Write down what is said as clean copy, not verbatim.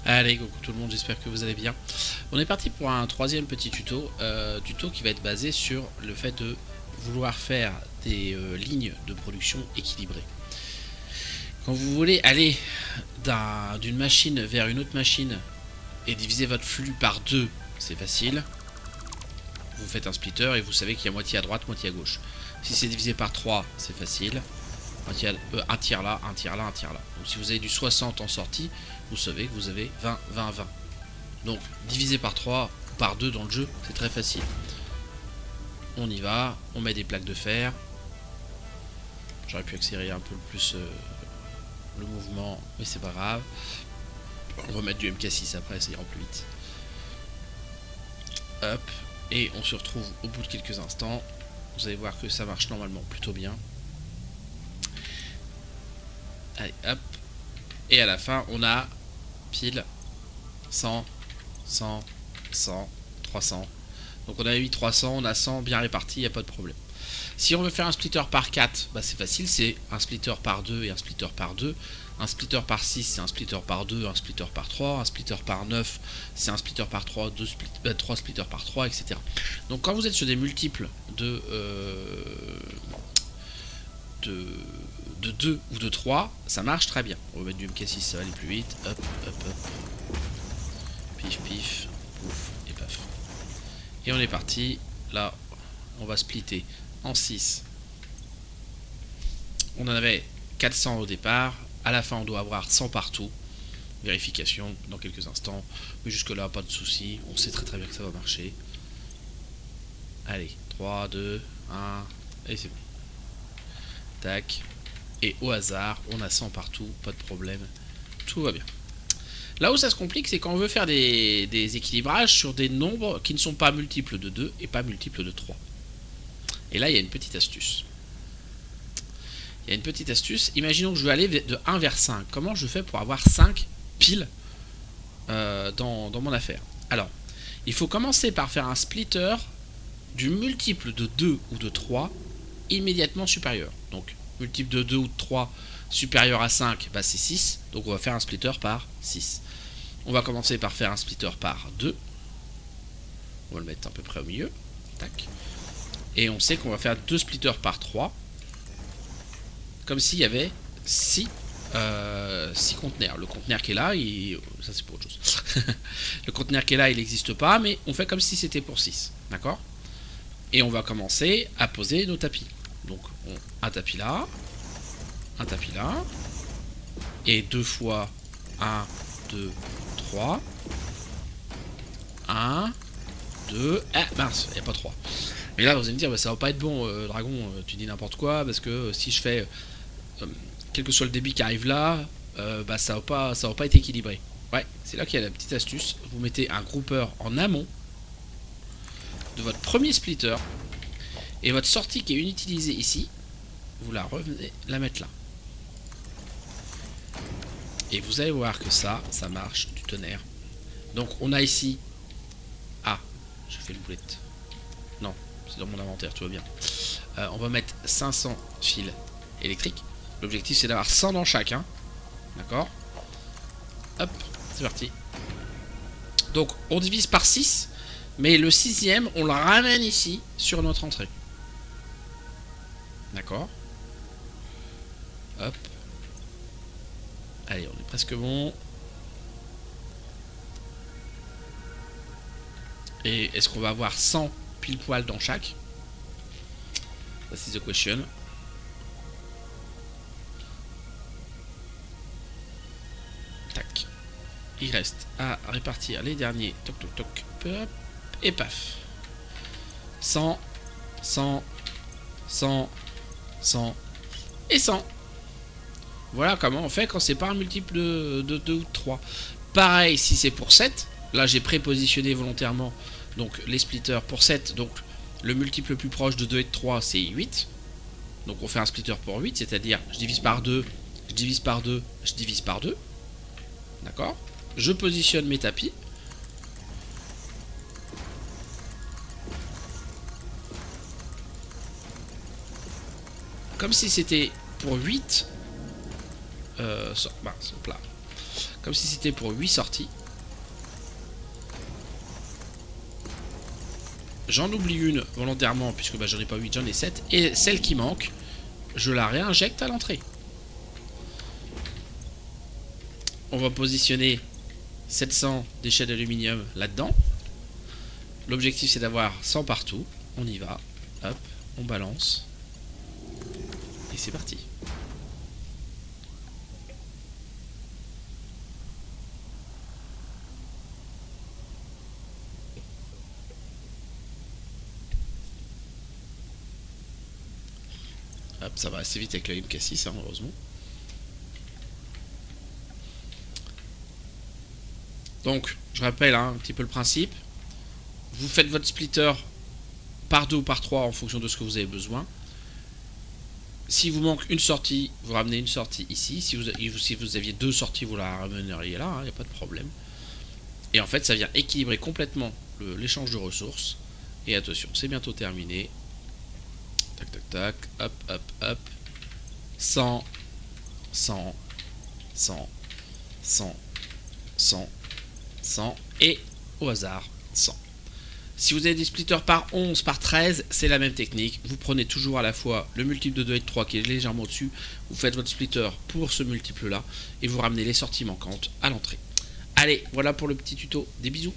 Allez, coucou tout le monde, j'espère que vous allez bien. On est parti pour un troisième petit tuto, tuto qui va être basé sur le fait de vouloir faire des lignes de production équilibrées. Quand vous voulez aller d'une machine vers une autre machine et diviser votre flux par deux, c'est facile. Vous faites un splitter et vous savez qu'il y a moitié à droite, moitié à gauche. Si c'est divisé par 3, c'est facile. Un tiers là, un tiers là, un tiers là. Donc si vous avez du 60 en sortie, vous savez que vous avez 20, 20, 20. Donc divisé par 3, par 2 dans le jeu, c'est très facile. On y va, on met des plaques de fer. J'aurais pu accélérer un peu plus le mouvement, mais c'est pas grave. On va mettre du MK6 après, ça ira plus vite. Hop, et on se retrouve au bout de quelques instants. Vous allez voir que ça marche normalement plutôt bien. Allez, hop. Et à la fin, on a pile 100, 100, 100, 300. Donc on a eu 300, on a 100 bien répartis, il n'y a pas de problème. Si on veut faire un splitter par 4, bah c'est facile, c'est un splitter par 2 et un splitter par 2. Un splitter par 6, c'est un splitter par 2, un splitter par 3. Un splitter par 9, c'est un splitter par 3, 3 splitters par 3, etc. Donc quand vous êtes sur des multiples de 2 ou de 3, ça marche très bien. On va mettre du MK6, ça va aller plus vite. Hop, hop, hop. Pif, pif, pouf, et paf. Et on est parti. Là, on va splitter en 6. On en avait 400 au départ. À la fin, on doit avoir 100 partout. Vérification dans quelques instants. Mais jusque-là, pas de soucis. On sait très très bien que ça va marcher. Allez, 3, 2, 1. Et c'est bon. Tac. Et au hasard, on a 100 partout. Pas de problème. Tout va bien. Là où ça se complique, c'est quand on veut faire des équilibrages sur des nombres qui ne sont pas multiples de 2 et pas multiples de 3. Et là, il y a une petite astuce. Imaginons que je veux aller de 1 vers 5. Comment je fais pour avoir 5 piles dans mon affaire? Alors, il faut commencer par faire un splitter du multiple de 2 ou de 3 immédiatement supérieur. Donc, multiple de 2 ou de 3 supérieur à 5, bah c'est 6. Donc, on va faire un splitter par 6. On va commencer par faire un splitter par 2. On va le mettre à peu près au milieu. Tac. Et on sait qu'on va faire 2 splitters par 3. Comme s'il y avait 6 conteneurs. Le conteneur qui est là, ça c'est pour autre chose. Le conteneur qui est là, il n'existe pas, mais on fait comme si c'était pour 6. D'accord? Et on va commencer à poser nos tapis. Donc, un tapis là, et 2 fois 1, 2, 3. 1, 2, ah mince, il n'y a pas 3. Mais là, vous allez me dire, bah, ça va pas être bon, Dragon, tu dis n'importe quoi, parce que si je fais, quel que soit le débit qui arrive là, bah, ça va pas être équilibré. Ouais, c'est là qu'il y a la petite astuce. Vous mettez un grouper en amont de votre premier splitter, et votre sortie qui est inutilisée ici, vous la revenez la mettre là. Et vous allez voir que ça marche du tonnerre. Donc on a ici... Ah, j'ai fait le boulette. Non, c'est dans mon inventaire, tout va bien. On va mettre 500 fils électriques. L'objectif c'est d'avoir 100 dans chacun. D'accord? Hop, c'est parti. Donc on divise par 6. Mais le 6ème, on le ramène ici sur notre entrée. D'accord? Hop. Allez, on est presque bon. Et est-ce qu'on va avoir 100 pile poil dans chaque? That's the question. Tac. Il reste à répartir les derniers. Toc toc toc. Hop. Et paf. 100, 100, 100, 100 et 100. Voilà comment on fait quand c'est pas un multiple de 2 ou de 3. Pareil si c'est pour 7. Là j'ai prépositionné volontairement donc les splitters pour 7. Donc le multiple le plus proche de 2 et de 3 c'est 8. Donc on fait un splitter pour 8, c'est-à-dire je divise par 2, je divise par 2, je divise par 2. D'accord? Je positionne mes tapis. Comme si c'était pour 8. Plat. comme si c'était pour 8 sorties. J'en oublie une volontairement, puisque bah, j'en ai pas 8, j'en ai 7. Et celle qui manque, je la réinjecte à l'entrée. On va positionner 700 déchets d'aluminium là-dedans. L'objectif c'est d'avoir 100 partout. On y va. Hop, on balance. Et c'est parti. Hop, ça va assez vite avec la MK6, hein, heureusement. Donc, je rappelle un petit peu le principe. Vous faites votre splitter par 2 ou par 3 en fonction de ce que vous avez besoin. Si vous manque une sortie, vous ramenez une sortie ici. Si vous aviez 2 sorties, vous la ramèneriez là, il n'y a pas de problème. Et en fait, ça vient équilibrer complètement l'échange de ressources. Et attention, c'est bientôt terminé. Tac, tac, tac. Hop, hop, hop. 100, 100, 100, 100, 100, 100. Et au hasard, 100. Si vous avez des splitters par 11, par 13, c'est la même technique. Vous prenez toujours à la fois le multiple de 2 et de 3 qui est légèrement au-dessus. Vous faites votre splitter pour ce multiple-là. Et vous ramenez les sorties manquantes à l'entrée. Allez, voilà pour le petit tuto. Des bisous.